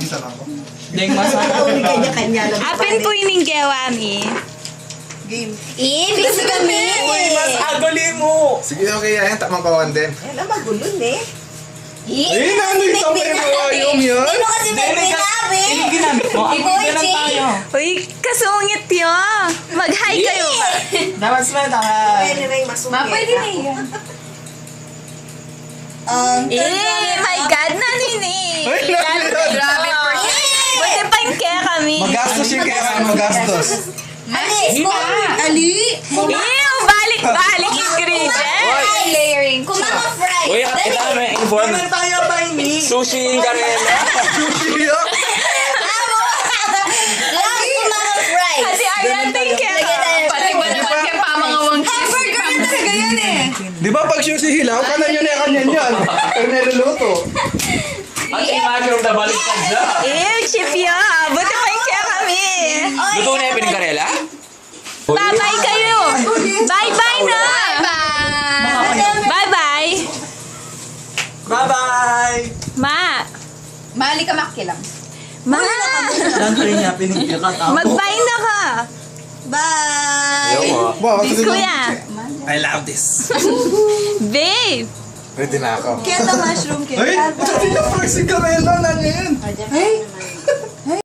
Isa lang ako. Deng masa. Uli kanya-kanya lang. Apin po ining gewami. Game. Ibig kami. Mas agoli mo. Sige, okay. Ayan, tamang kawan din. Ayan, ang magulon eh. Eh, nanoy sa may mayayong yan. Ano kasi may pinabi? Ining ginamit mo. Ako Iboy, ganun Jay. tayo. Uy, kasungit yo. Mag-hi kayo. Dapat smile ka. Pwede na yung masungit. Pwede na yan. My God, nanini. Ay, nanay. Grabe po. Buti pa yung kaya kami. Magastos yung kaya magastos. Ali! Ali! Ew, balik-balik ingredients. Layering. Kumama fry! Uy, kita may inform. Ganun tayo ba ini? Sushi yung karela. Lagi kumama fry! Kasi Aryan kaya. Pati ba kaya pa mga wang Hamburger na talaga yan eh! Di ba pag sushi hilaw, kanan yun eh, kanyan yan. Pag niluluto. At imagine yung nabaliktad siya. Ew, chip yo. Buti pa yung kaya kami. Luto na yung pinkarela? Bye-bye kayo. Bye-bye na. Bye-bye. Bye-bye. Ma. Mali ka makilang. Ma. Lang kayo niya pinigil ka tao. Mag-bye na ka. Bye! Wow, Kuya. I love this. Babe. Ready na ako. Kaya ito mushroom Ay, kaya. ito yung first sigarela na yan. Ay,